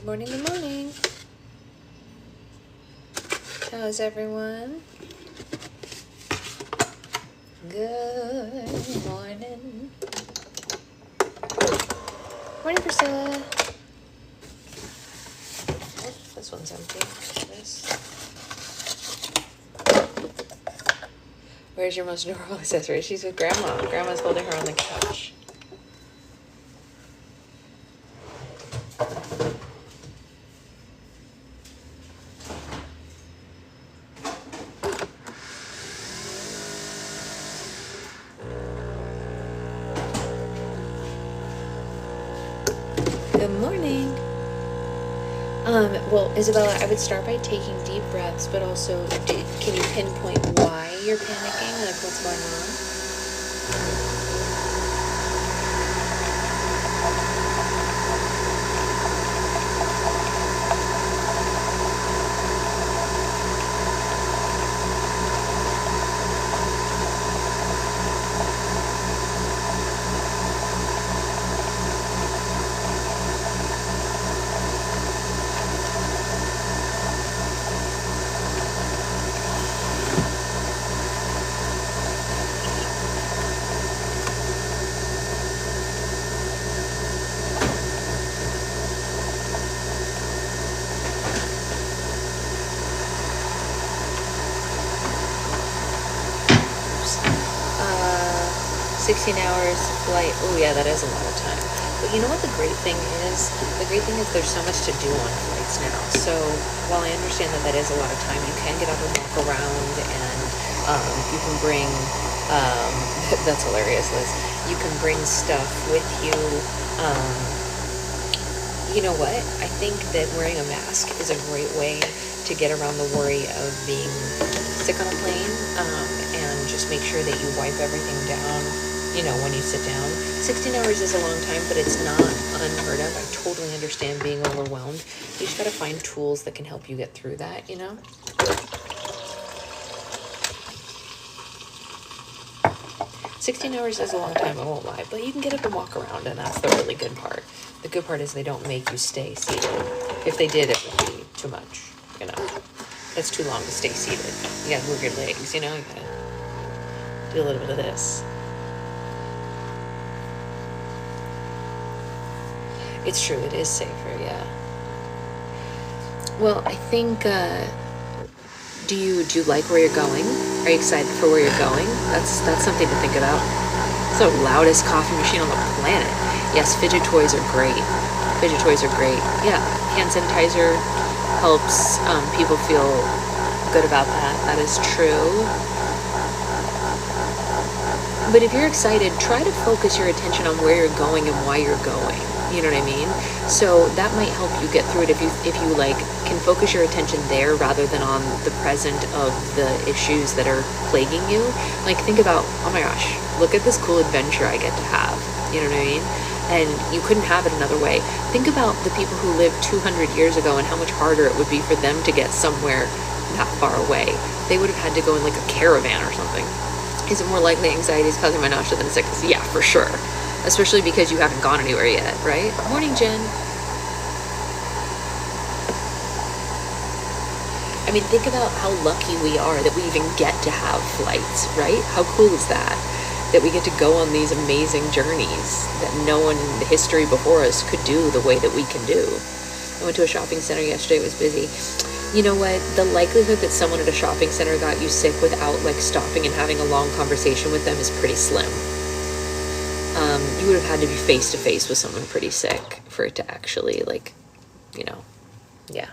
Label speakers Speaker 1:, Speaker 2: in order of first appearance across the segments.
Speaker 1: Good morning, good morning. How's everyone? Good morning. Morning, Priscilla. Oh, this one's empty. This. Where's your most adorable accessory? She's with Grandma. Grandma's holding her on the couch. Good morning. Well, Isabella, I would start by taking deep breaths, but also, can you pinpoint why you're panicking? Like, what's going on? Oops. 16 hours flight. Oh yeah, that is a lot of time. But you know what the great thing is? The great thing is there's so much to do on flights now. So while I understand that that is a lot of time, you can get up and walk around, and you can bring, that's hilarious, Liz. You can bring stuff with you. You know what? I think that wearing a mask is a great way to get around the worry of being sick on a plane, and just make sure that you wipe everything down, when you sit down. 16 hours is a long time, but it's not unheard of. I totally understand being overwhelmed. You just gotta find tools that can help you get through that, 16 hours is a long time, I won't lie, but you can get up and walk around, and that's the really good part. The good part is they don't make you stay seated. If they did, it would be too much, It's too long to stay seated. You gotta move your legs, you gotta do a little bit of this. It's true, it is safer, yeah. Well, I think, do you like where you're going? Are you excited for where you're going? That's something to think about. It's the loudest coffee machine on the planet. Yes, fidget toys are great. Fidget toys are great. Yeah, hand sanitizer helps people feel good about that. That is true. But if you're excited, try to focus your attention on where you're going and why you're going. You know what I mean? So that might help you get through it if you can focus your attention there rather than on the present of the issues that are plaguing you. Like, think about, oh my gosh, look at this cool adventure I get to have. You know what I mean? And you couldn't have it another way. Think about the people who lived 200 years ago and how much harder it would be for them to get somewhere that far away. They would have had to go in like a caravan or something. Is it more likely anxiety is causing my nausea than sickness? Yeah, for sure. Especially because you haven't gone anywhere yet, right? Morning, Jen. I mean, think about how lucky we are that we even get to have flights, right? How cool is that? That we get to go on these amazing journeys that no one in the history before us could do the way that we can do. I went to a shopping center yesterday, it was busy. You know what? The likelihood that someone at a shopping center got you sick without stopping and having a long conversation with them is pretty slim. You would have had to be face to face with someone pretty sick for it to actually yeah.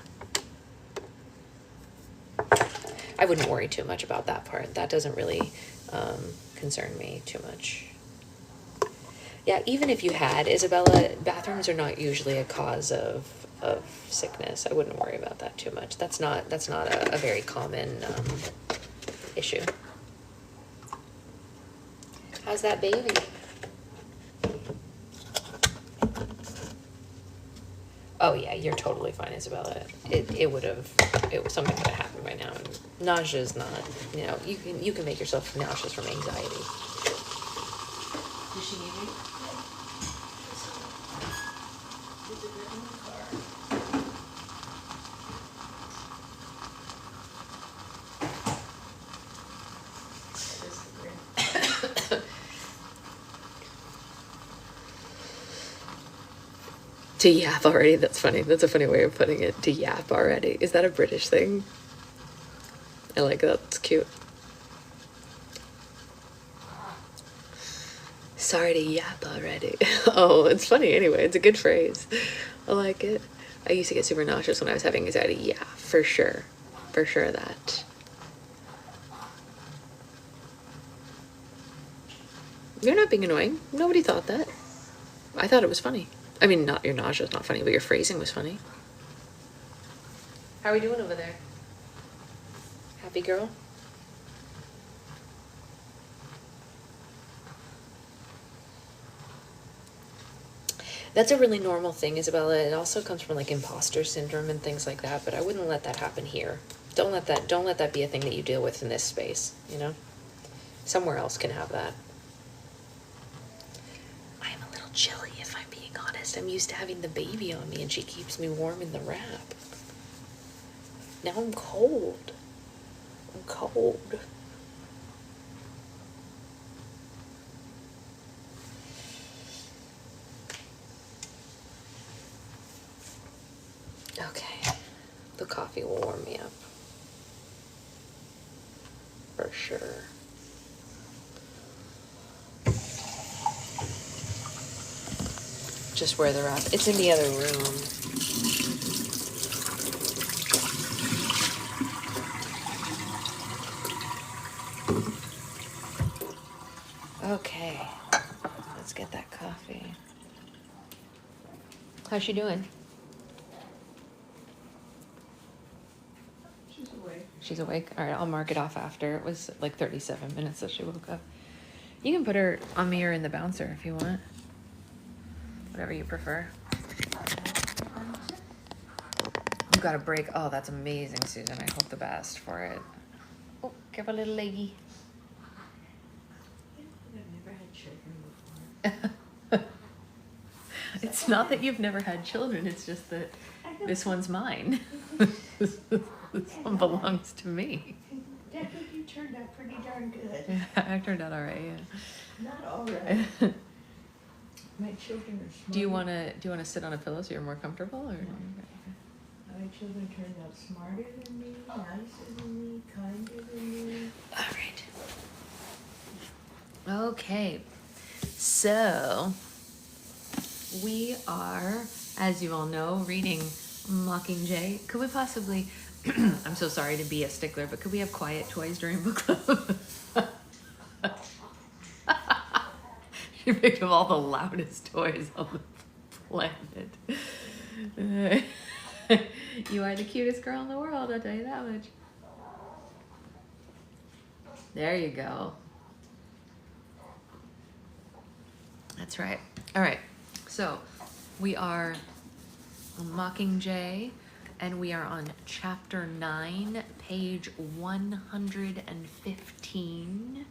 Speaker 1: I wouldn't worry too much about that part. That doesn't really concern me too much. Yeah, even if you had, Isabella, bathrooms are not usually a cause of sickness. I wouldn't worry about that too much. That's not a very common issue. How's that baby? Oh yeah, you're totally fine, Isabella. Something would have happened by now. Nausea is not, you can make yourself nauseous from anxiety. Does she need me? To yap already, that's funny. That's a funny way of putting it. To yap already. Is that a British thing? I like that. It's cute. Sorry to yap already. Oh, it's funny anyway. It's a good phrase. I like it. I used to get super nauseous when I was having anxiety. Yeah, for sure. For sure that. You're not being annoying. Nobody thought that. I thought it was funny. I mean, not your nausea is not funny, but your phrasing was funny. How are we doing over there? Happy girl? That's a really normal thing, Isabella. It also comes from like imposter syndrome and things like that, but I wouldn't let that happen here. Don't let that be a thing that you deal with in this space, you know? Somewhere else can have that. I'm a little chilly if I'm being honest. I'm used to having the baby on me and she keeps me warm in the wrap. Now I'm cold. I'm cold. Okay, the coffee will warm me up. For sure. Just where they're at. It's in the other room. Okay, let's get that coffee. How's she doing? She's awake? All right, I'll mark it off after. It was like 37 minutes that she woke up. You can put her on me or in the bouncer if you want. Whatever you prefer. You got a break. Oh, that's amazing, Susan. I hope the best for it. Oh, give a little leggy.
Speaker 2: I've never had children before.
Speaker 1: It's not that you've never had children. It's just that this one's mine. This one belongs to me.
Speaker 2: Debbie, you turned out pretty darn good.
Speaker 1: I turned out all right, yeah.
Speaker 2: Not all right. My children are smart.
Speaker 1: Do you wanna sit on a pillow so you're more comfortable, or?
Speaker 2: My children turned out smarter than me, nicer than me, kinder than me.
Speaker 1: All right. Okay. So we are, as you all know, reading Mockingjay. Could we possibly? I'm so sorry to be a stickler, but could we have quiet toys during book club? You picked up all the loudest toys on the planet. You are the cutest girl in the world, I'll tell you that much. There you go. That's right. All right. So we are on Mockingjay, and we are on chapter 9, page 115.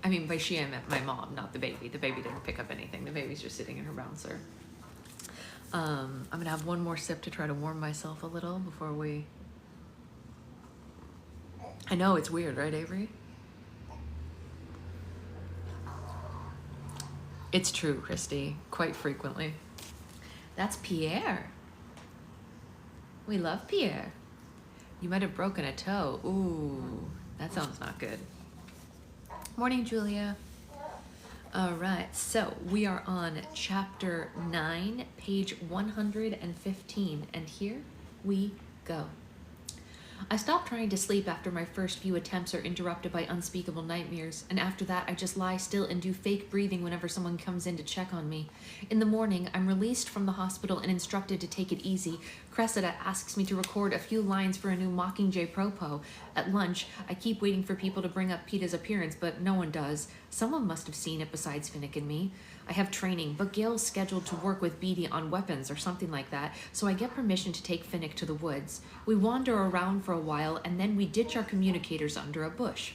Speaker 1: I mean, by she, I meant my mom, not the baby. The baby didn't pick up anything. The baby's just sitting in her bouncer. I'm gonna have one more sip to try to warm myself a little before we... I know, it's weird, right, Avery? It's true, Christy, quite frequently. That's Pierre. We love Pierre. You might have broken a toe. Ooh, that sounds not good. Morning, Julia. All right, so we are on chapter 9, page 115, and here we go. I stopped trying to sleep after my first few attempts are interrupted by unspeakable nightmares, and after that I just lie still and do fake breathing whenever someone comes in to check on me. In the morning, I'm released from the hospital and instructed to take it easy. Cressida asks me to record a few lines for a new Mockingjay propo. At lunch, I keep waiting for people to bring up Peeta's appearance, but no one does. Someone must have seen it besides Finnick and me. I have training, but Gail's scheduled to work with Beatty on weapons or something like that, so I get permission to take Finnick to the woods. We wander around for a while, and then we ditch our communicators under a bush.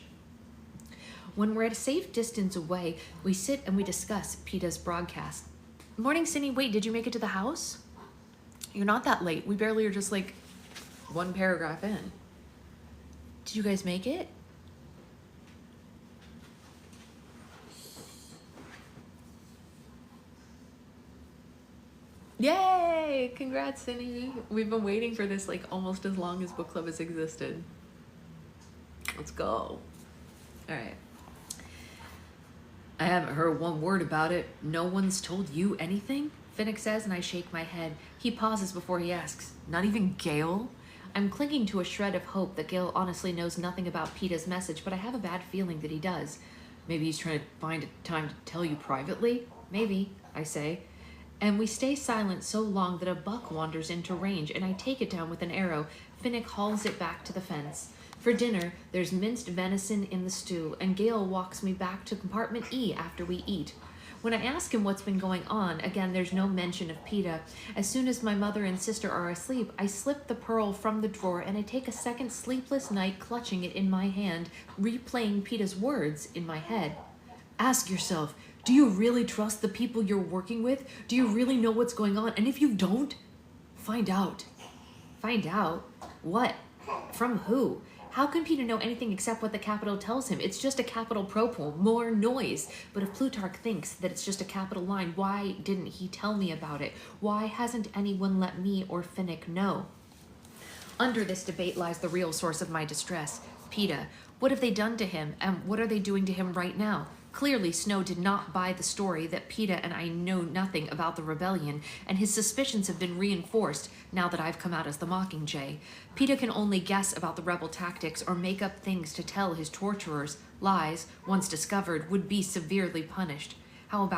Speaker 1: When we're at a safe distance away, we sit and we discuss Peeta's broadcast. Morning, Cindy. Wait, did you make it to the house? You're not that late. We barely are just like one paragraph in. Did you guys make it? Yay! Congrats, Cindy. We've been waiting for this like almost as long as book club has existed. Let's go. All right. I haven't heard one word about it. No one's told you anything? Finnick says, and I shake my head. He pauses before he asks, not even Gale? I'm clinging to a shred of hope that Gale honestly knows nothing about PETA's message, but I have a bad feeling that he does. Maybe he's trying to find a time to tell you privately? Maybe, I say. And we stay silent so long that a buck wanders into range, and I take it down with an arrow. Finnick hauls it back to the fence. For dinner, there's minced venison in the stew, and Gale walks me back to compartment E after we eat. When I ask him what's been going on, again, there's no mention of PETA. As soon as my mother and sister are asleep, I slip the pearl from the drawer and I take a second sleepless night clutching it in my hand, replaying PETA's words in my head. Ask yourself, do you really trust the people you're working with? Do you really know what's going on? And if you don't, find out. Find out? What? From who? How can Peter know anything except what the capital tells him? It's just a capital propo, more noise. But if Plutarch thinks that it's just a capital line, why didn't he tell me about it? Why hasn't anyone let me or Finnick know? Under this debate lies the real source of my distress. PETA. What have they done to him, and what are they doing to him right now? Clearly, Snow did not buy the story that PETA and I know nothing about the rebellion, and his suspicions have been reinforced now that I've come out as the Mockingjay. PETA can only guess about the rebel tactics or make up things to tell his torturers. Lies, once discovered, would be severely punished. How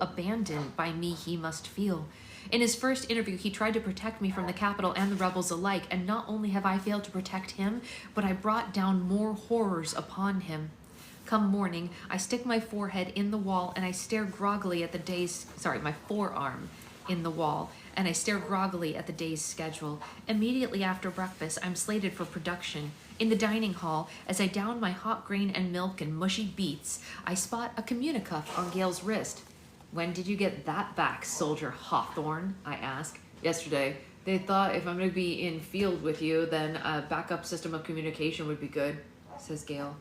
Speaker 1: abandoned by me he must feel. In his first interview, he tried to protect me from the capital and the rebels alike, and not only have I failed to protect him, but I brought down more horrors upon him. Come morning, I stick my forehead in the wall and I stare groggily at my forearm in the wall, and I stare groggily at the day's schedule. Immediately after breakfast, I'm slated for production. In the dining hall, as I down my hot grain and milk and mushy beets, I spot a communicuff on Gale's wrist. When did you get that back, Soldier Hawthorne? I ask. Yesterday. They thought if I'm going to be in field with you, then a backup system of communication would be good, says Gale.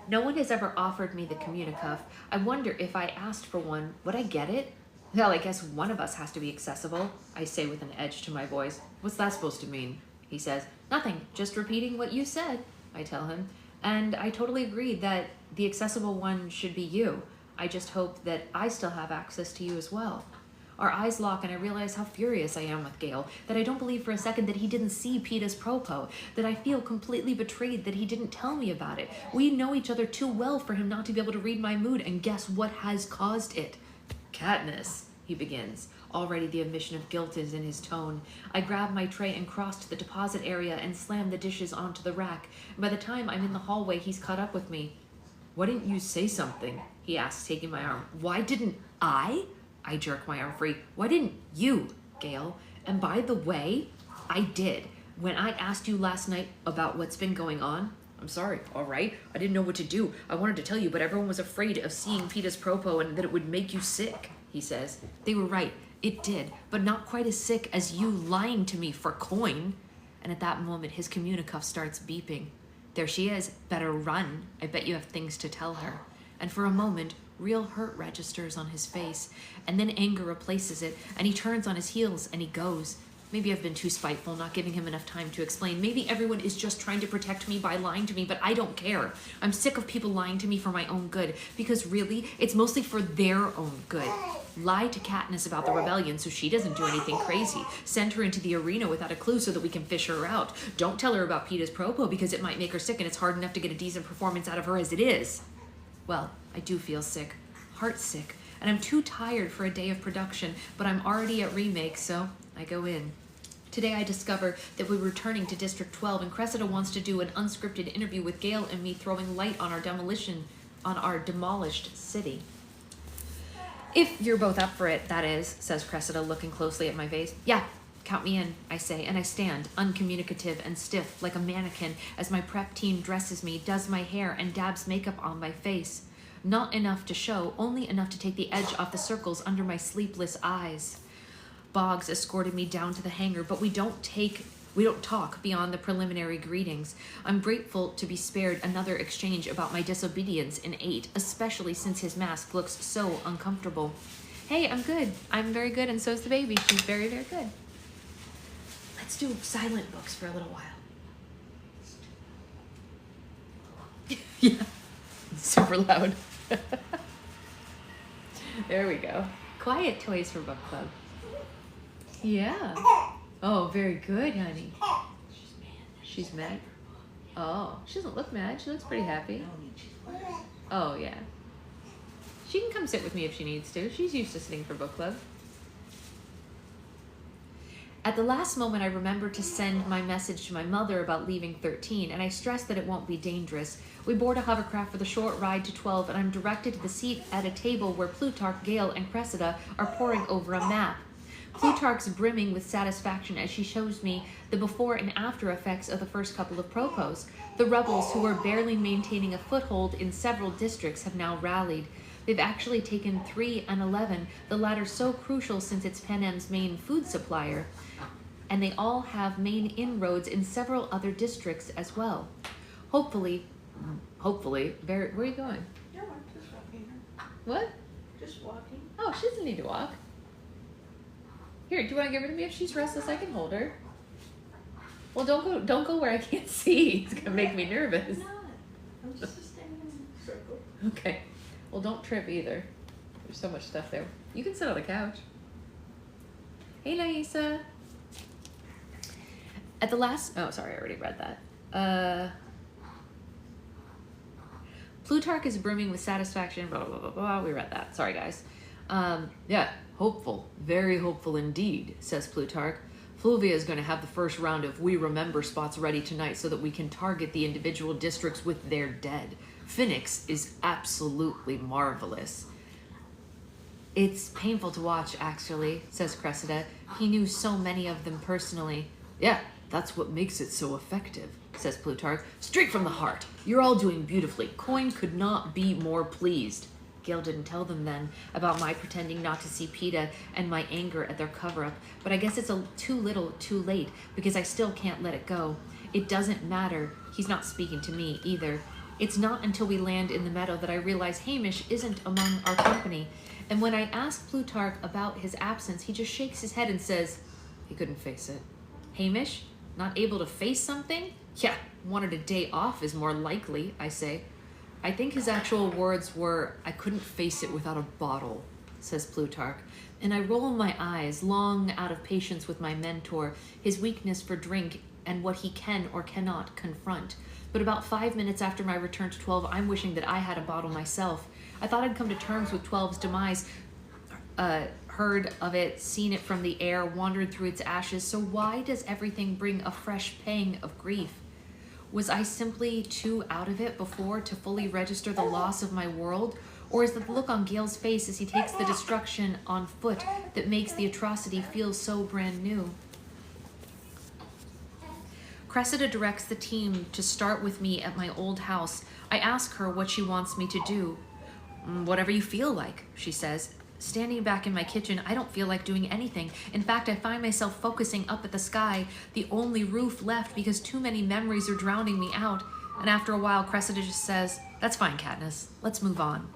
Speaker 1: No one has ever offered me the communicuff. I wonder if I asked for one, would I get it? Well, I guess one of us has to be accessible, I say with an edge to my voice. What's that supposed to mean? He says. Nothing, just repeating what you said, I tell him. And I totally agree that the accessible one should be you. I just hope that I still have access to you as well. Our eyes lock and I realize how furious I am with Gale, that I don't believe for a second that he didn't see PETA's propo, that I feel completely betrayed that he didn't tell me about it. We know each other too well for him not to be able to read my mood, and guess what has caused it? Katniss, he begins. Already the admission of guilt is in his tone. I grab my tray and cross to the deposit area and slam the dishes onto the rack. And by the time I'm in the hallway, he's caught up with me. Why didn't you say something? He asks, taking my arm. Why didn't I jerk my arm free. Why didn't you, Gale? And by the way, I did. When I asked you last night about what's been going on, I'm sorry, all right? I didn't know what to do. I wanted to tell you, but everyone was afraid of seeing PETA's propo and that it would make you sick, he says. They were right. It did, but not quite as sick as you lying to me for coin. And at that moment, his communicuff starts beeping. There she is. Better run. I bet you have things to tell her. And for a moment, real hurt registers on his face, and then anger replaces it, and he turns on his heels and he goes. Maybe I've been too spiteful, not giving him enough time to explain. Maybe everyone is just trying to protect me by lying to me, but I don't care. I'm sick of people lying to me for my own good, because really, it's mostly for their own good. Lie to Katniss about the rebellion so she doesn't do anything crazy. Send her into the arena without a clue so that we can fish her out. Don't tell her about PETA's propo because it might make her sick and it's hard enough to get a decent performance out of her as it is. Well, I do feel sick, heart sick, and I'm too tired for a day of production, but I'm already at remake, so I go in. Today I discover that we're returning to District 12 and Cressida wants to do an unscripted interview with Gale and me throwing light on our demolished city. If you're both up for it, that is, says Cressida looking closely at my face. Yeah, count me in, I say, and I stand, uncommunicative and stiff, like a mannequin, as my prep team dresses me, does my hair, and dabs makeup on my face. Not enough to show, only enough to take the edge off the circles under my sleepless eyes. Boggs escorted me down to the hangar, but we don't talk beyond the preliminary greetings. I'm grateful to be spared another exchange about my disobedience in 8, especially since his mask looks so uncomfortable. Hey, I'm good. I'm very good, and so is the baby. She's very, very good. Let's do silent books for a little while. Yeah, super loud. There we go. Quiet toys for book club. Yeah. Oh, very good, honey. She's mad. Oh, she doesn't look mad. She looks pretty happy. Oh, yeah. She can come sit with me if she needs to. She's used to sitting for book club. At the last moment, I remembered to send my message to my mother about leaving 13, and I stressed that it won't be dangerous. We board a hovercraft for the short ride to 12, and I'm directed to the seat at a table where Plutarch, Gale, and Cressida are poring over a map. Plutarch's brimming with satisfaction as she shows me the before and after effects of the first couple of propos. The rebels, who were barely maintaining a foothold in several districts, have now rallied. They've actually taken 3 and 11, the latter so crucial since it's Panem's main food supplier. And they all have main inroads in several other districts as well. Hopefully, where are you going?
Speaker 2: No, I'm just walking.
Speaker 1: What?
Speaker 2: Just walking.
Speaker 1: Oh, she doesn't need to walk. Here, do you want to give her to me? If she's restless, I can hold her. Well, don't go where I can't see. It's gonna make me nervous.
Speaker 2: I'm not. I'm just standing in a circle.
Speaker 1: Okay. Well, don't trip either. There's so much stuff there. You can sit on the couch. Hey, Naisa. At the last... Oh, sorry, I already read that. Plutarch is brimming with satisfaction. Blah, blah, blah, blah. We read that. Sorry, guys. Yeah, hopeful. Very hopeful indeed, says Plutarch. Fluvia is going to have the first round of We Remember spots ready tonight so that we can target the individual districts with their dead. Phoenix is absolutely marvelous. It's painful to watch, actually, says Cressida. He knew so many of them personally. Yeah, that's what makes it so effective, says Plutarch. Straight from the heart. You're all doing beautifully. Coin could not be more pleased. Gale didn't tell them then about my pretending not to see PETA and my anger at their cover-up, but I guess it's too little, too late, because I still can't let it go. It doesn't matter. He's not speaking to me either. It's not until we land in the meadow that I realize Hamish isn't among our company, and when I ask Plutarch about his absence, he just shakes his head and says he couldn't face it. Hamish? Not able to face something? Yeah, wanted a day off is more likely, I say. I think his actual words were, I couldn't face it without a bottle, says Plutarch. And I roll my eyes, long out of patience with my mentor, his weakness for drink, and what he can or cannot confront. But about 5 minutes after my return to 12, I'm wishing that I had a bottle myself. I thought I'd come to terms with 12's demise, heard of it, seen it from the air, wandered through its ashes, so why does everything bring a fresh pang of grief? Was I simply too out of it before to fully register the loss of my world? Or is it the look on Gale's face as he takes the destruction on foot that makes the atrocity feel so brand new? Cressida directs the team to start with me at my old house. I ask her what she wants me to do. Whatever you feel like, she says. Standing back in my kitchen, I don't feel like doing anything. In fact, I find myself focusing up at the sky, the only roof left because too many memories are drowning me out. And after a while, Cressida just says, that's fine, Katniss. Let's move on.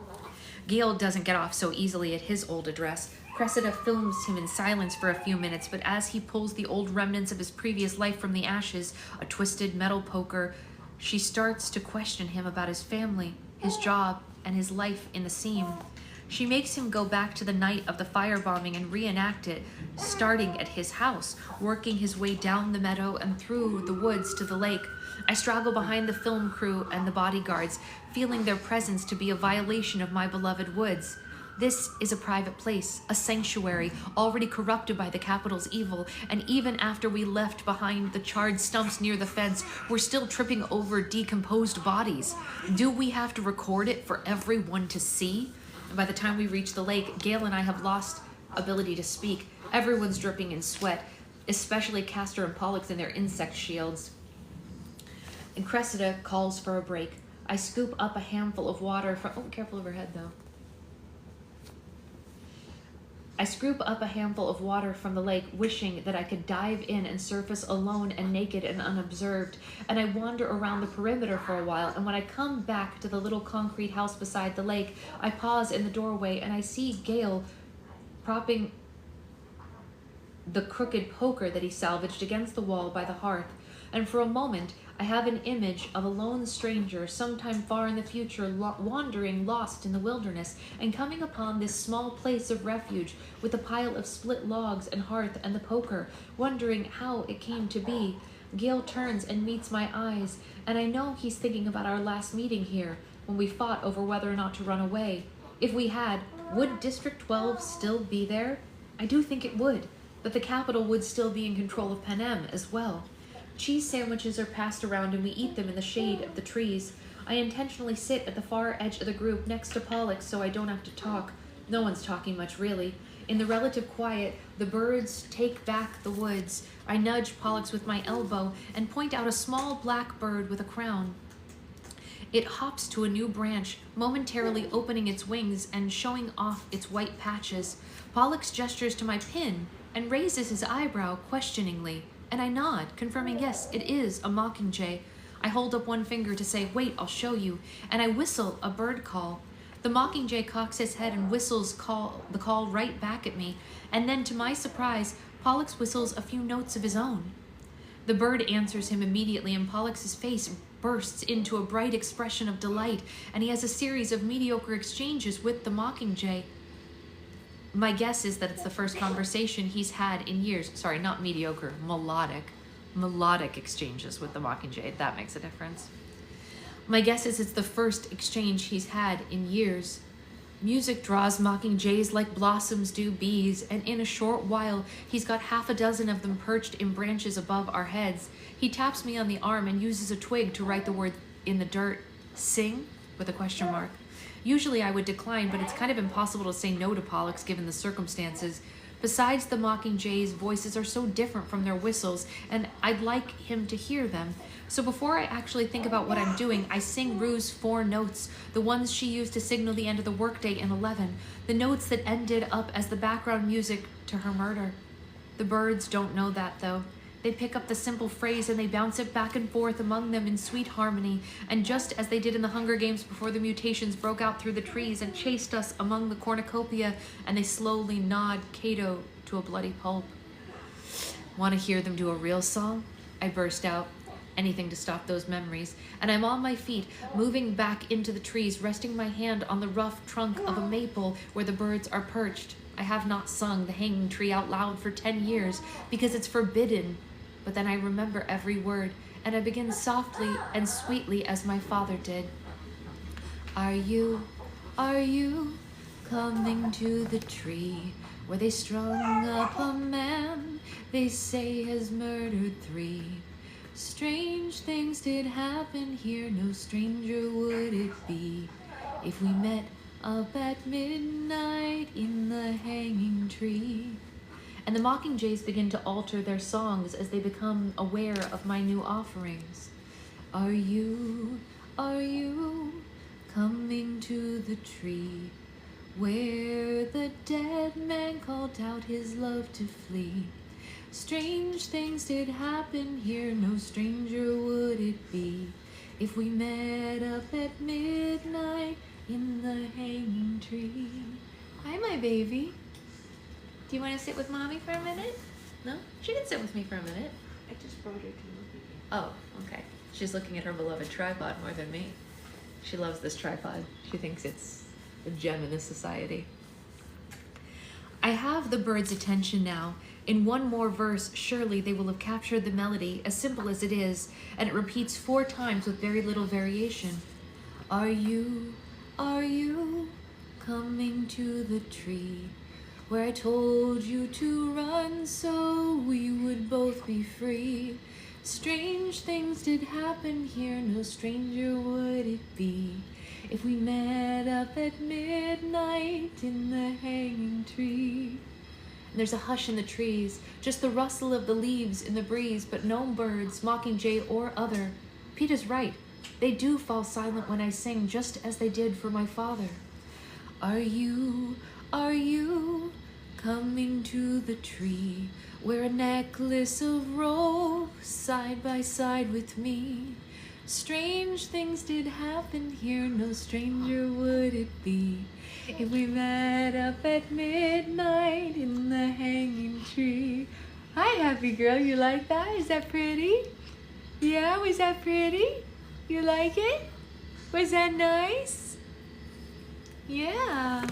Speaker 1: Gale doesn't get off so easily at his old address. Cressida films him in silence for a few minutes, but as he pulls the old remnants of his previous life from the ashes, a twisted metal poker, she starts to question him about his family, his job, and his life in the seam. She makes him go back to the night of the firebombing and reenact it, starting at his house, working his way down the meadow and through the woods to the lake. I straggle behind the film crew and the bodyguards, feeling their presence to be a violation of my beloved woods. This is a private place, a sanctuary, already corrupted by the capital's evil, and even after we left behind the charred stumps near the fence, we're still tripping over decomposed bodies. Do we have to record it for everyone to see? And by the time we reach the lake, Gale and I have lost ability to speak. Everyone's dripping in sweat, especially Castor and Pollux in their insect shields. And Cressida calls for a break. I scoop up a handful of water from... Oh, careful of her head, though. I scoop up a handful of water from the lake, wishing that I could dive in and surface alone and naked and unobserved. And I wander around the perimeter for a while, and when I come back to the little concrete house beside the lake, I pause in the doorway and I see Gale
Speaker 3: propping the crooked poker that he salvaged against the wall by the hearth, and for a moment I have an image of a lone stranger sometime far in the future wandering lost in the wilderness and coming upon this small place of refuge with a pile of split logs and hearth and the poker, wondering how it came to be. Gale turns and meets my eyes, and I know he's thinking about our last meeting here, when we fought over whether or not to run away. If we had, would District 12 still be there? I do think it would, but the capital would still be in control of Panem as well. Cheese sandwiches are passed around and we eat them in the shade of the trees. I intentionally sit at the far edge of the group next to Pollux so I don't have to talk. No one's talking much, really. In the relative quiet, the birds take back the woods. I nudge Pollux with my elbow and point out a small black bird with a crown. It hops to a new branch, momentarily opening its wings and showing off its white patches. Pollux gestures to my pin and raises his eyebrow questioningly, and I nod, confirming yes, it is a mockingjay. I hold up one finger to say, wait, I'll show you, and I whistle a bird call. The mockingjay cocks his head and whistles the call right back at me, and then to my surprise, Pollux whistles a few notes of his own. The bird answers him immediately, and Pollux's face bursts into a bright expression of delight, and he has a series of mediocre exchanges with the mockingjay. My guess is that it's the first conversation he's had in years. Sorry, not mediocre, melodic exchanges with the mockingjay, if that makes a difference. My guess is it's the first exchange he's had in years. Music draws mockingjays like blossoms do bees, and in a short while, he's got half a dozen of them perched in branches above our heads. He taps me on the arm and uses a twig to write the word in the dirt, sing, with a question mark. Usually I would decline, but it's kind of impossible to say no to Pollux given the circumstances. Besides, the mockingjays' voices are so different from their whistles, and I'd like him to hear them. So before I actually think about what I'm doing, I sing Rue's 4 notes, the ones she used to signal the end of the workday in 11, the notes that ended up as the background music to her murder. The birds don't know that, though. They pick up the simple phrase and they bounce it back and forth among them in sweet harmony, and just as they did in the Hunger Games before the mutations broke out through the trees and chased us among the cornucopia, and they slowly nod Cato to a bloody pulp. Want to hear them do a real song? I burst out. Anything to stop those memories, and I'm on my feet, moving back into the trees, resting my hand on the rough trunk of a maple where the birds are perched. I have not sung The Hanging Tree out loud for 10 years because it's forbidden. But then I remember every word, and I begin softly and sweetly as my father did. Are you coming to the tree where they strung up a man they say has murdered 3? Strange things did happen here, no stranger would it be if we met up at midnight in the hanging tree. And the mockingjays begin to alter their songs as they become aware of my new offerings. Are you coming to the tree where the dead man called out his love to flee? Strange things did happen here, no stranger would it be if we met up at midnight in the hanging tree. Hi, my baby. Do you want to sit with mommy for a minute? No? She can sit with me for a minute.
Speaker 2: I just brought her to look at you.
Speaker 3: Oh, okay. She's looking at her beloved tripod more than me. She loves this tripod. She thinks it's a gem in this society. I have the birds' attention now. In one more verse, surely they will have captured the melody, as simple as it is, and it repeats 4 times with very little variation. Are you coming to the tree where I told you to run so we would both be free? Strange things did happen here, no stranger would it be if we met up at midnight in the hanging tree. And there's a hush in the trees, just the rustle of the leaves in the breeze, but no birds, mockingjay or other. Peter's right. They do fall silent when I sing, just as they did for my father. Are you coming to the tree where a necklace of ropes side by side with me? Strange things did happen here, no stranger would it be if we met up at midnight in the hanging tree. Hi, happy girl, you like that? Is that pretty? Yeah, was that pretty? You like it? Was that nice? Yeah.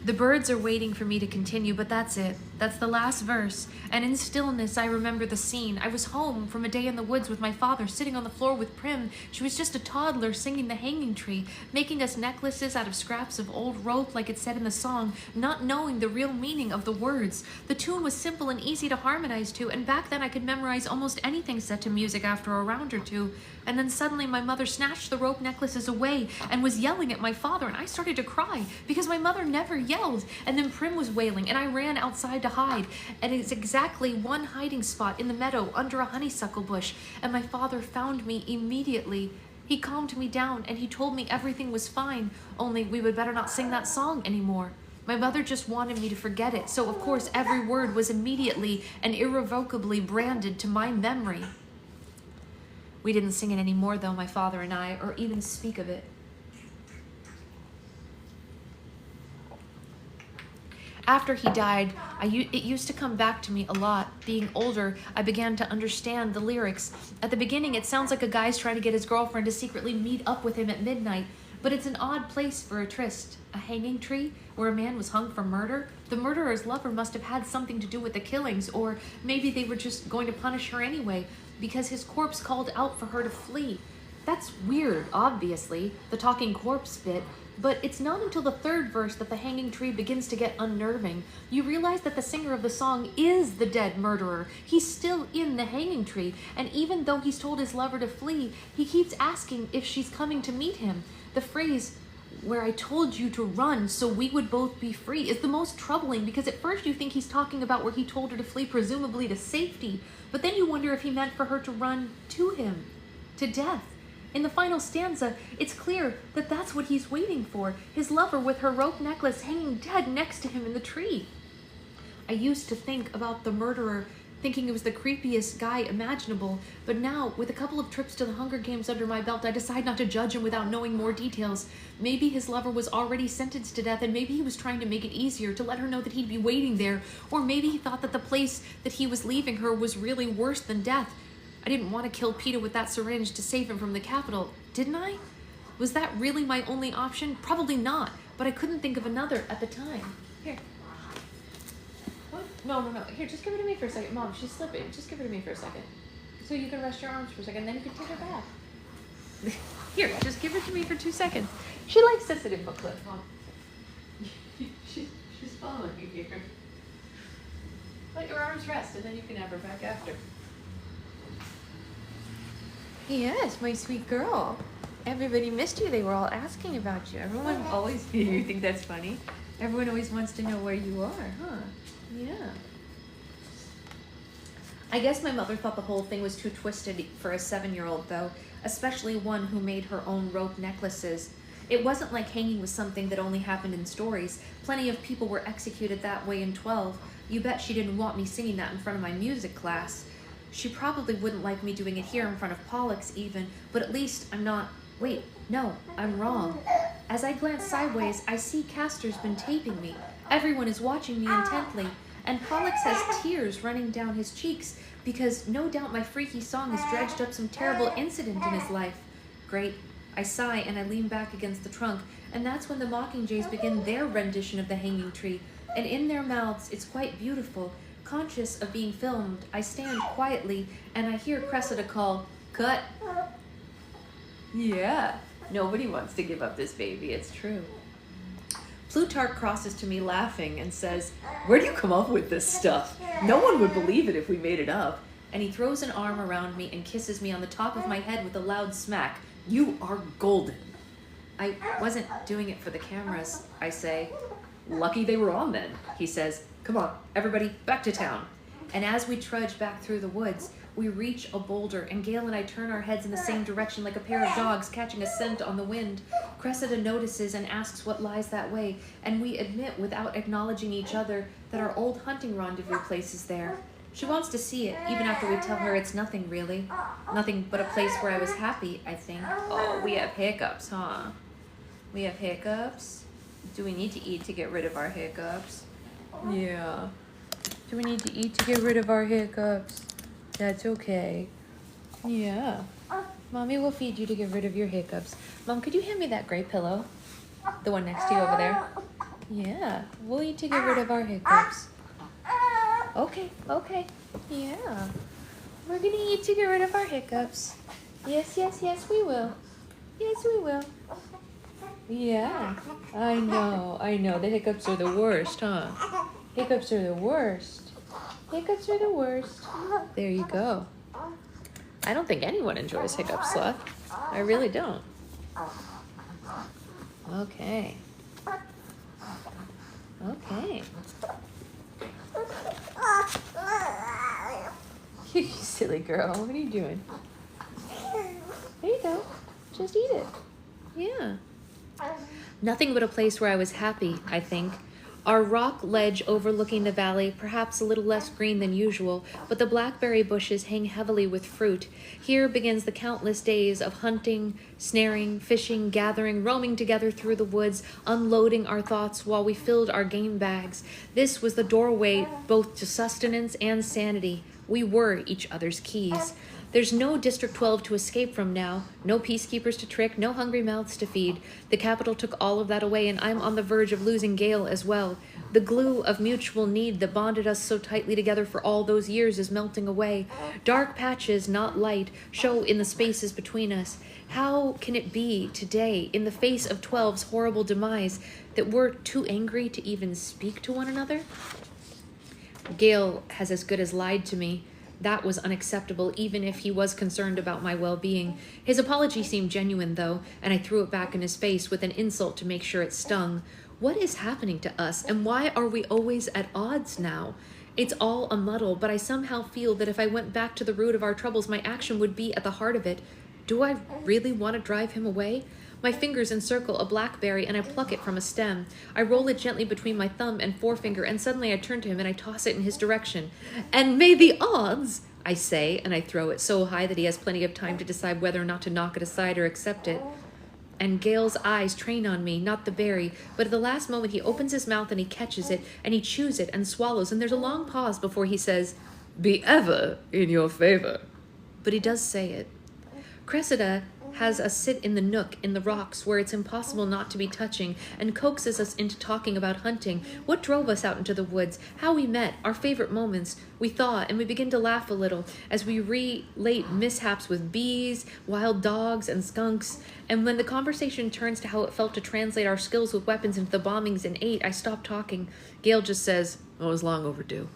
Speaker 3: The birds are waiting for me to continue, but that's it. That's the last verse. And in stillness, I remember the scene. I was home from a day in the woods with my father, sitting on the floor with Prim. She was just a toddler singing the hanging tree, making us necklaces out of scraps of old rope like it said in the song, not knowing the real meaning of the words. The tune was simple and easy to harmonize to, and back then I could memorize almost anything set to music after a round or two. And then suddenly my mother snatched the rope necklaces away and was yelling at my father, and I started to cry because my mother never yelled. And then Prim was wailing, and I ran outside to hide. And it's exactly one hiding spot in the meadow under a honeysuckle bush, and my father found me immediately. He calmed me down, and he told me everything was fine, only we would better not sing that song anymore. My mother just wanted me to forget it, so of course every word was immediately and irrevocably branded to my memory. We didn't sing it anymore, though, my father and I, or even speak of it. After he died, it used to come back to me a lot. Being older, I began to understand the lyrics. At the beginning, it sounds like a guy's trying to get his girlfriend to secretly meet up with him at midnight, but it's an odd place for a tryst. A hanging tree where a man was hung for murder? The murderer's lover must have had something to do with the killings, or maybe they were just going to punish her anyway, because his corpse called out for her to flee. That's weird, obviously, the talking corpse bit, but it's not until the third verse that the hanging tree begins to get unnerving. You realize that the singer of the song is the dead murderer. He's still in the hanging tree, and even though he's told his lover to flee, he keeps asking if she's coming to meet him. The phrase, "where I told you to run so we would both be free," is the most troubling, because at first you think he's talking about where he told her to flee, presumably to safety, but then you wonder if he meant for her to run to him, to death. In the final stanza, it's clear that that's what he's waiting for, his lover with her rope necklace hanging dead next to him in the tree. I used to think about the murderer, thinking it was the creepiest guy imaginable, but now, with a couple of trips to the Hunger Games under my belt, I decide not to judge him without knowing more details. Maybe his lover was already sentenced to death, and maybe he was trying to make it easier, to let her know that he'd be waiting there, or maybe he thought that the place that he was leaving her was really worse than death. I didn't want to kill Peter with that syringe to save him from the Capitol, didn't I? Was that really my only option? Probably not, but I couldn't think of another at the time. Here. What? No. Here, just give her to me for a second. Mom, she's slipping. Just give her to me for a second. So you can rest your arms for a second, then you can take her back. Here, just give her to me for 2 seconds. She likes to sit in book clip, Mom. She's following me here. Let your arms rest, and then you can have her back after. Yes, my sweet girl. Everybody missed you. They were all asking about you. Everyone always, you think that's funny? Everyone always wants to know where you are, huh? Yeah. I guess my mother thought the whole thing was too twisted for a 7-year-old, though, especially one who made her own rope necklaces. It wasn't like hanging was something that only happened in stories. Plenty of people were executed that way in 12. You bet she didn't want me singing that in front of my music class. She probably wouldn't like me doing it here in front of Pollux even, but at least I'm not... Wait, no, I'm wrong. As I glance sideways, I see Castor's been taping me. Everyone is watching me intently, and Pollux has tears running down his cheeks because no doubt my freaky song has dredged up some terrible incident in his life. Great. I sigh and I lean back against the trunk, and that's when the Mockingjays begin their rendition of the hanging tree, and in their mouths it's quite beautiful. Conscious of being filmed, I stand quietly and I hear Cressida call, "Cut." Yeah, nobody wants to give up this baby, it's true. Plutarch crosses to me laughing and says, "Where do you come up with this stuff? No one would believe it if we made it up." And he throws an arm around me and kisses me on the top of my head with a loud smack. "You are golden." I wasn't doing it for the cameras, I say. "Lucky they were on then," he says. "Come on, everybody, back to town." And as we trudge back through the woods, we reach a boulder, and Gail and I turn our heads in the same direction like a pair of dogs catching a scent on the wind. Cressida notices and asks what lies that way, and we admit without acknowledging each other that our old hunting rendezvous place is there. She wants to see it, even after we tell her it's nothing really. Nothing but a place where I was happy, I think. Oh, we have hiccups, huh? We have hiccups? Do we need to eat to get rid of our hiccups? Yeah. Do we need to eat to get rid of our hiccups? That's okay. Yeah. Mommy will feed you to get rid of your hiccups. Mom, could you hand me that gray pillow? The one next to you over there? Yeah. We'll eat to get rid of our hiccups. Okay, okay. Yeah. We're gonna eat to get rid of our hiccups. Yes, yes, yes, we will. Yes, we will. Yeah. I know. The hiccups are the worst, huh? Hiccups are the worst. Hiccups are the worst. There you go. I don't think anyone enjoys hiccups, Sloth. I really don't. Okay. Okay. You silly girl. What are you doing? There you go. Just eat it. Yeah. Nothing but a place where I was happy, I think. Our rock ledge overlooking the valley, perhaps a little less green than usual, but the blackberry bushes hang heavily with fruit. Here begins the countless days of hunting, snaring, fishing, gathering, roaming together through the woods, unloading our thoughts while we filled our game bags. This was the doorway both to sustenance and sanity. We were each other's keys. There's no District 12 to escape from now, no peacekeepers to trick, no hungry mouths to feed. The capital took all of that away, and I'm on the verge of losing Gale as well. The glue of mutual need that bonded us so tightly together for all those years is melting away. Dark patches, not light, show in the spaces between us. How can it be today, in the face of 12's horrible demise, that we're too angry to even speak to one another? Gale has as good as lied to me. That was unacceptable, even if he was concerned about my well-being. His apology seemed genuine, though, and I threw it back in his face with an insult to make sure it stung. What is happening to us, and why are we always at odds now? It's all a muddle, but I somehow feel that if I went back to the root of our troubles, my action would be at the heart of it. Do I really want to drive him away? My fingers encircle a blackberry, and I pluck it from a stem. I roll it gently between my thumb and forefinger, and suddenly I turn to him and I toss it in his direction. And may the odds, I say, and I throw it so high that he has plenty of time to decide whether or not to knock it aside or accept it. And Gale's eyes train on me, not the berry, but at the last moment he opens his mouth and he catches it, and he chews it and swallows, and there's a long pause before he says, "Be ever in your favor." But he does say it. Cressida has us sit in the nook in the rocks where it's impossible not to be touching, and coaxes us into talking about hunting, what drove us out into the woods, how we met, our favorite moments. We thaw, and we begin to laugh a little as we relate mishaps with bees, wild dogs, and skunks. And when the conversation turns to how it felt to translate our skills with weapons into the bombings in 8, I stop talking. Gale just says, "Oh, it was long overdue."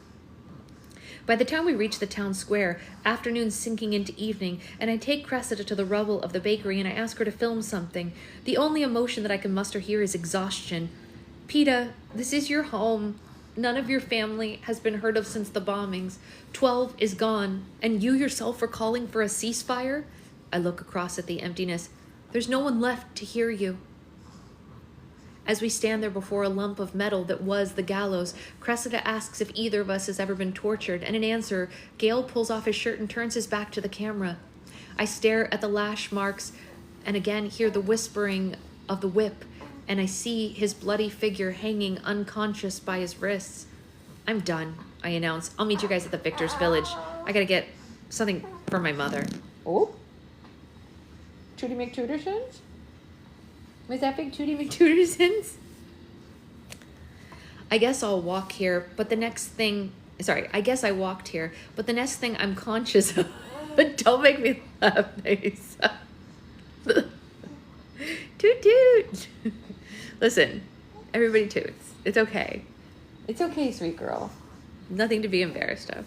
Speaker 3: By the time we reach the town square, afternoon's sinking into evening, and I take Cressida to the rubble of the bakery and I ask her to film something. The only emotion that I can muster here is exhaustion. "Peta, this is your home. None of your family has been heard of since the bombings. 12 is gone, and you yourself are calling for a ceasefire?" I look across at the emptiness. There's no one left to hear you. As we stand there before a lump of metal that was the gallows, Cressida asks if either of us has ever been tortured, and in answer, Gale pulls off his shirt and turns his back to the camera. I stare at the lash marks and again hear the whispering of the whip, and I see his bloody figure hanging unconscious by his wrists. "I'm done," I announce. "I'll meet you guys at the Victor's Village. I gotta get something for my mother." Oh? Tootie McTootersons? Was that big Tootie McTootersons? I guess I walked here, but the next thing I'm conscious of. Don't make me laugh, nice. Toot toot. Listen, everybody toots. It's okay. It's okay, sweet girl. Nothing to be embarrassed of.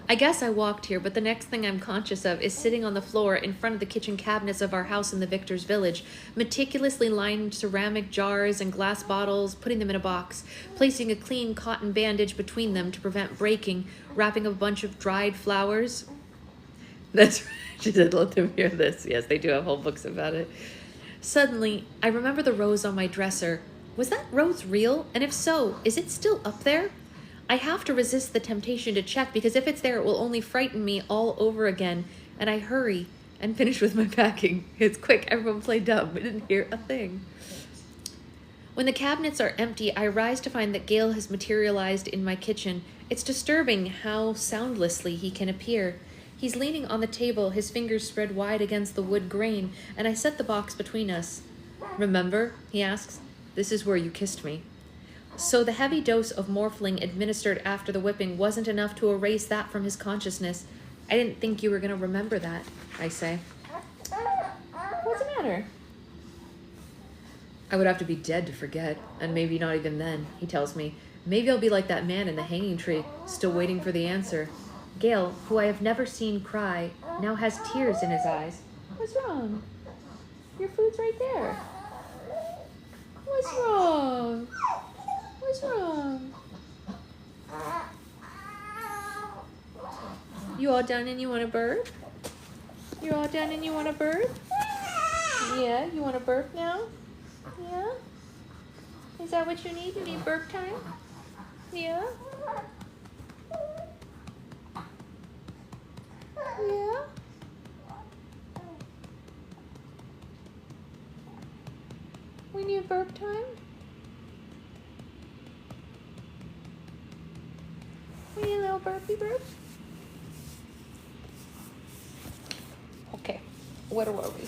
Speaker 3: I guess I walked here, but the next thing I'm conscious of is sitting on the floor in front of the kitchen cabinets of our house in the Victor's Village, meticulously lined ceramic jars and glass bottles, putting them in a box, placing a clean cotton bandage between them to prevent breaking, wrapping a bunch of dried flowers. That's right. She said, "Let them hear this." Yes, they do have whole books about it. Suddenly, I remember the rose on my dresser. Was that rose real? And if so, is it still up there? I have to resist the temptation to check because if it's there, it will only frighten me all over again. And I hurry and finish with my packing. It's quick. Everyone play dumb. We didn't hear a thing. When the cabinets are empty, I rise to find that Gale has materialized in my kitchen. It's disturbing how soundlessly he can appear. He's leaning on the table, his fingers spread wide against the wood grain, and I set the box between us. Remember, he asks, this is where you kissed me. So the heavy dose of morphling administered after the whipping wasn't enough to erase that from his consciousness. I didn't think you were going to remember that, I say. What's the matter? I would have to be dead to forget, and maybe not even then, he tells me. Maybe I'll be like that man in the hanging tree, still waiting for the answer. Gale, who I have never seen cry, now has tears in his eyes. What's wrong? Your food's right there. What's wrong? What's wrong? You all done and you want a burp? You all done and you want a burp? Yeah, you want a burp now? Yeah? Is that what you need? You need burp time? Yeah? Yeah? We need burp time? We need a little burpy burp? Okay, where were we?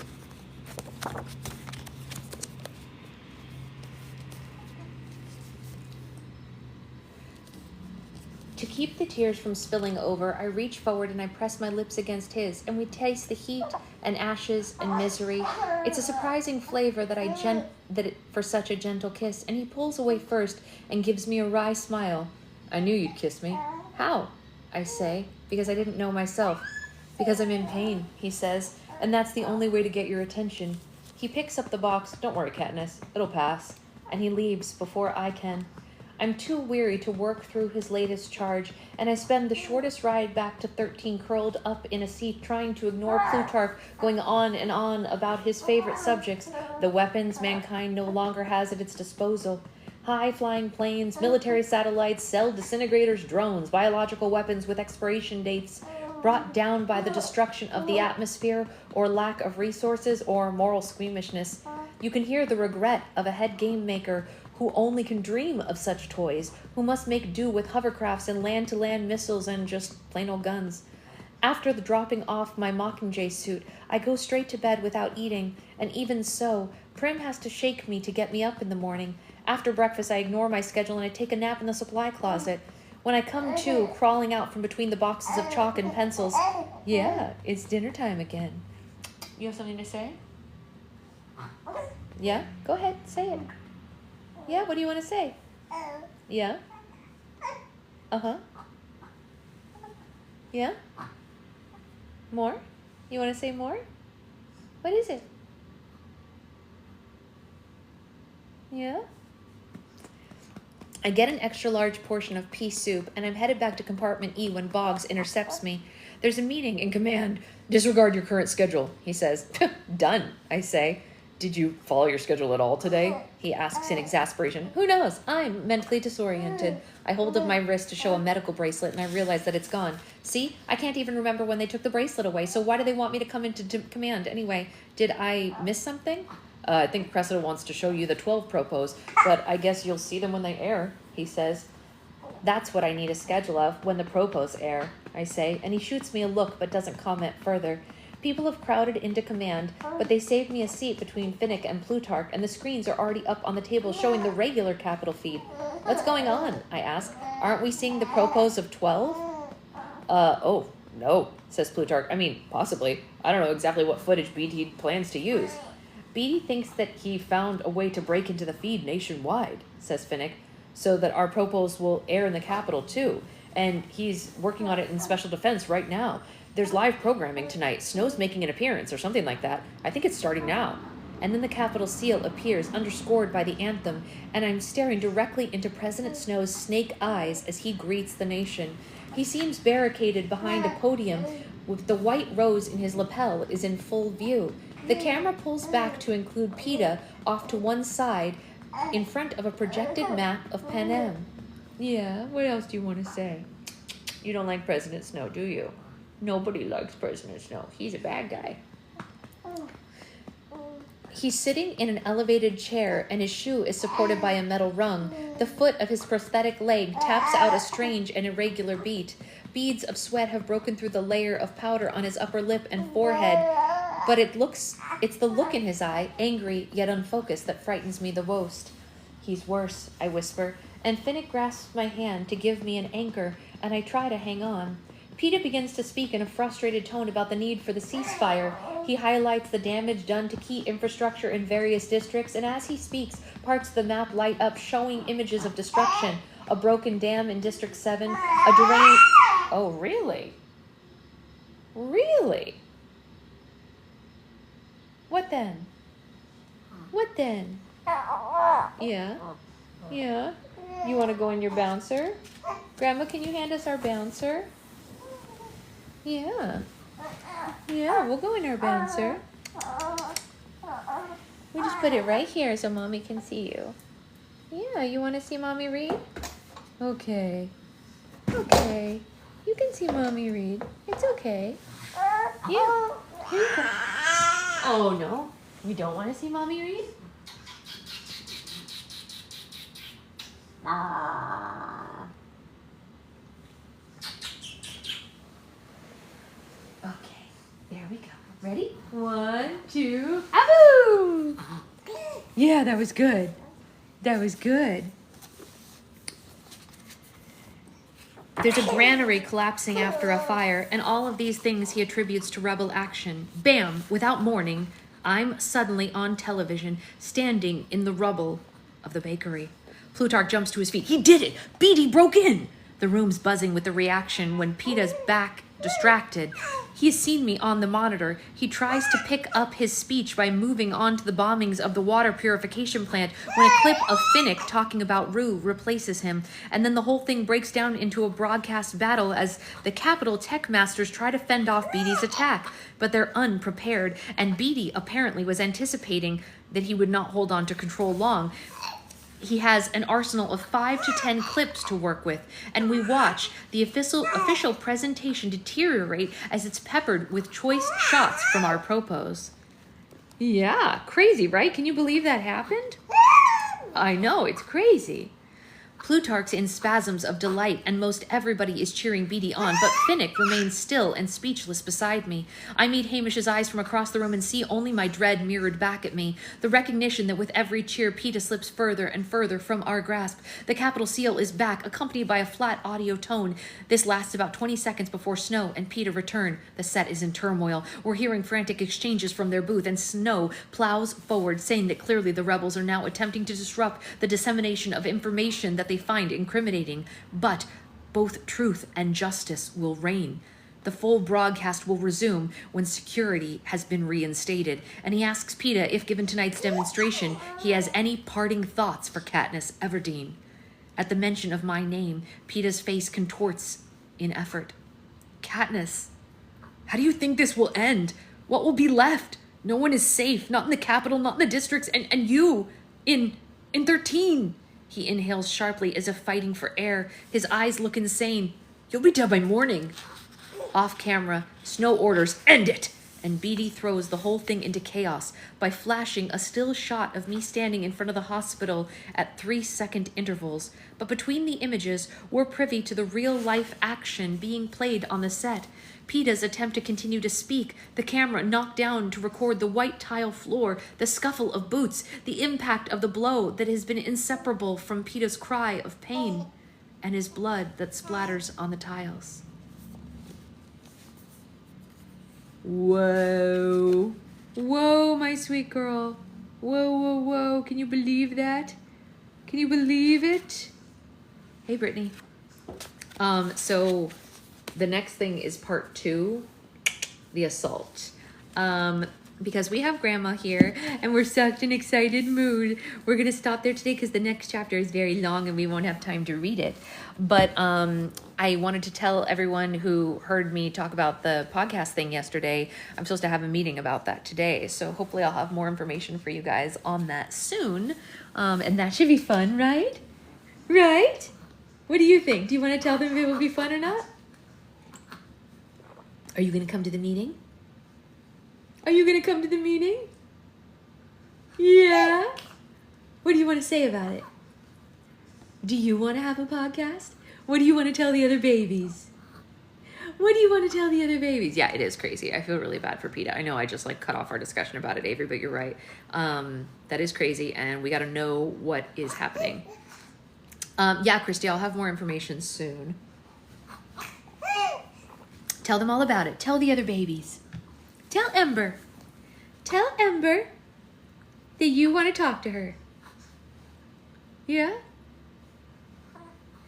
Speaker 3: To keep the tears from spilling over, I reach forward and I press my lips against his, and we taste the heat and ashes and misery. It's a surprising flavor for such a gentle kiss, and he pulls away first and gives me a wry smile. I knew you'd kiss me. How? I say, because I didn't know myself. Because I'm in pain, he says, and that's the only way to get your attention. He picks up the box. Don't worry, Katniss, it'll pass. And he leaves before I can. I'm too weary to work through his latest charge, and I spend the shortest ride back to 13 curled up in a seat trying to ignore Plutarch going on and on about his favorite subjects, the weapons mankind no longer has at its disposal. High-flying planes, military satellites, cell disintegrators, drones, biological weapons with expiration dates, brought down by the destruction of the atmosphere or lack of resources or moral squeamishness. You can hear the regret of a head game maker who only can dream of such toys, who must make do with hovercrafts and land-to-land missiles and just plain old guns. After the dropping off my Mockingjay suit, I go straight to bed without eating, and even so, Prim has to shake me to get me up in the morning. After breakfast, I ignore my schedule and I take a nap in the supply closet. When I come to, crawling out from between the boxes of chalk and pencils, yeah, it's dinner time again. You have something to say? Yeah? Go ahead, say it. Yeah, what do you want to say? Yeah? Uh-huh. Yeah? More? You want to say more? What is it? Yeah? I get an extra large portion of pea soup, and I'm headed back to compartment E when Boggs intercepts me. There's a meeting in command. Disregard your current schedule, he says. Done, I say. Did you follow your schedule at all today? He asks in exasperation. Who knows? I'm mentally disoriented. I hold up my wrist to show a medical bracelet, and I realize that it's gone. See? I can't even remember when they took the bracelet away, so why do they want me to come into command anyway? Did I miss something? I think Cressida wants to show you the 12 propos, but I guess you'll see them when they air, he says. That's what I need a schedule of, when the propos air, I say, and he shoots me a look but doesn't comment further. People have crowded into command, but they saved me a seat between Finnick and Plutarch, and the screens are already up on the table showing the regular capital feed. What's going on? I ask. Aren't we seeing the propos of 12? Oh, no, says Plutarch. I mean, possibly. I don't know exactly what footage BT plans to use. BT thinks that he found a way to break into the feed nationwide, says Finnick, so that our propos will air in the capital too. And he's working on it in Special Defense right now. There's live programming tonight. Snow's making an appearance or something like that. I think it's starting now. And then the capital seal appears, underscored by the anthem, and I'm staring directly into President Snow's snake eyes as he greets the nation. He seems barricaded behind a podium with the white rose in his lapel is in full view. The camera pulls back to include PETA off to one side in front of a projected map of Panem. Yeah, what else do you want to say? You don't like President Snow, do you? Nobody likes President Snow. He's a bad guy. He's sitting in an elevated chair, and his shoe is supported by a metal rung. The foot of his prosthetic leg taps out a strange and irregular beat. Beads of sweat have broken through the layer of powder on his upper lip and forehead, but it's the look in his eye, angry yet unfocused, that frightens me the most. He's worse, I whisper, and Finnick grasps my hand to give me an anchor, and I try to hang on. PETA begins to speak in a frustrated tone about the need for the ceasefire. He highlights the damage done to key infrastructure in various districts, and as he speaks, parts of the map light up, showing images of destruction. A broken dam in District 7, a deranged... Oh, really? Really? What then? What then? Yeah? Yeah? You want to go in your bouncer? Grandma, can you hand us our bouncer? Yeah. Yeah, we'll go in our bouncer. We just put it right here so Mommy can see you. Yeah, you want to see Mommy read? Okay. Okay. You can see Mommy read. It's okay. Yeah. Here you go. Oh, no. You don't want to see Mommy read? Okay, there we go. Ready? 1, 2, aboo! Yeah, that was good. That was good. There's a granary collapsing after a fire, and all of these things he attributes to rebel action. Bam! Without warning, I'm suddenly on television, standing in the rubble of the bakery. Plutarch jumps to his feet. He did it! Beatty broke in! The room's buzzing with the reaction when PETA's back distracted. He has seen me on the monitor. He tries to pick up his speech by moving on to the bombings of the water purification plant when a clip of Finnick talking about Rue replaces him. And then the whole thing breaks down into a broadcast battle as the Capitol tech masters try to fend off Beatty's attack. But they're unprepared, and Beatty apparently was anticipating that he would not hold on to control long. He has an arsenal of 5 to 10 clips to work with, and we watch the official presentation deteriorate as it's peppered with choice shots from our propos. Yeah, crazy, right? Can you believe that happened? I know, it's crazy. Plutarch's in spasms of delight, and most everybody is cheering Beatty on, but Finnick remains still and speechless beside me. I meet Hamish's eyes from across the room and see only my dread mirrored back at me, the recognition that with every cheer PETA slips further and further from our grasp. The capital seal is back, accompanied by a flat audio tone. This lasts about 20 seconds before Snow and PETA return. The set is in turmoil. We're hearing frantic exchanges from their booth, and Snow plows forward, saying that clearly the rebels are now attempting to disrupt the dissemination of information that they find incriminating, but both truth and justice will reign. The full broadcast will resume when security has been reinstated, and he asks PETA if, given tonight's demonstration, he has any parting thoughts for Katniss Everdeen. At the mention of my name, PETA's face contorts in effort. Katniss, how do you think this will end? What will be left? No one is safe, not in the capital, not in the districts, and you, in 13. He inhales sharply as if fighting for air. His eyes look insane. You'll be dead by morning. Off camera, Snow orders, end it! And Beatty throws the whole thing into chaos by flashing a still shot of me standing in front of the hospital at 3-second intervals. But between the images, we're privy to the real-life action being played on the set. PETA's attempt to continue to speak, the camera knocked down to record the white tile floor, the scuffle of boots, the impact of the blow that has been inseparable from PETA's cry of pain, and his blood that splatters on the tiles. Whoa. Whoa, my sweet girl. Whoa, whoa, whoa. Can you believe that? Can you believe it? Hey, Brittany. So the next thing is part 2, the assault. Because we have Grandma here and we're such an excited mood. We're going to stop there today because the next chapter is very long and we won't have time to read it. But I wanted to tell everyone who heard me talk about the podcast thing yesterday, I'm supposed to have a meeting about that today. So hopefully I'll have more information for you guys on that soon. And that should be fun, right? Right? What do you think? Do you want to tell them if it will be fun or not? Are you going to come to the meeting? Are you going to come to the meeting? Yeah. What do you want to say about it? Do you want to have a podcast? What do you want to tell the other babies? What do you want to tell the other babies? Yeah, it is crazy. I feel really bad for PETA. I know I just like cut off our discussion about it, Avery, but you're right. That is crazy, and we got to know what is happening. Yeah, Christy, I'll have more information soon. Tell them all about it. Tell the other babies. Tell Ember. Tell Ember that you want to talk to her. Yeah?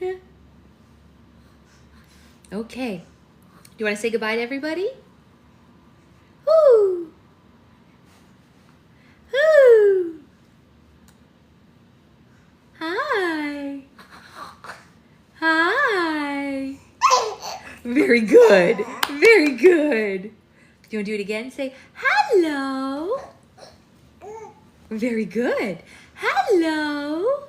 Speaker 3: Yeah. Okay. You want to say goodbye to everybody? Woo! Woo! Hi. Hi. Very good. Very good. Do you want to do it again? Say hello. Very good. Hello.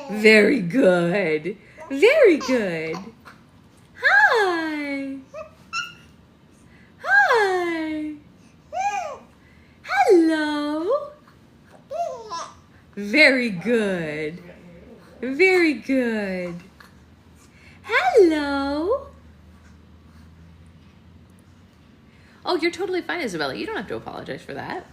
Speaker 3: Very good. Very good. Hi. Hi. Hello. Very good. Very good. Hello. Oh, you're totally fine, Isabella. You don't have to apologize for that.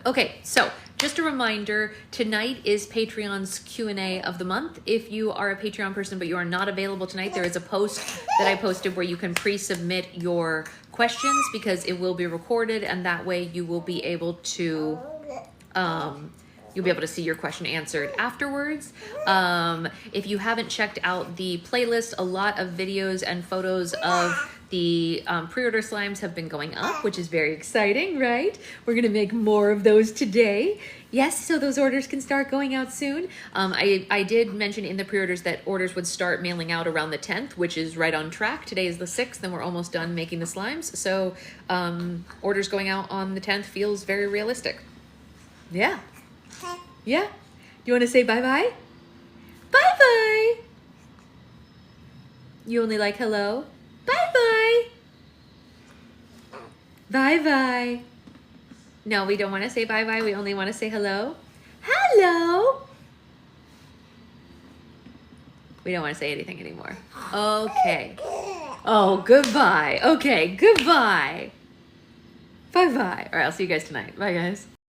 Speaker 3: Okay, so just a reminder, tonight is Patreon's Q&A of the month. If you are a Patreon person but you are not available tonight, there is a post that I posted where you can pre-submit your questions because it will be recorded, and that way you will be able to see your question answered afterwards. If you haven't checked out the playlist, a lot of videos and photos of the pre-order slimes have been going up, which is very exciting, right? We're gonna make more of those today. Yes, so those orders can start going out soon. I did mention in the pre-orders that orders would start mailing out around the 10th, which is right on track. Today is the 6th, and we're almost done making the slimes. So orders going out on the 10th feels very realistic. Yeah. Yeah. You want to say bye-bye? Bye-bye. You only like hello? Bye-bye. Bye-bye. No, we don't want to say bye-bye. We only want to say hello. Hello. We don't want to say anything anymore. Okay. Oh, goodbye. Okay, goodbye. Bye-bye. All right, I'll see you guys tonight. Bye, guys.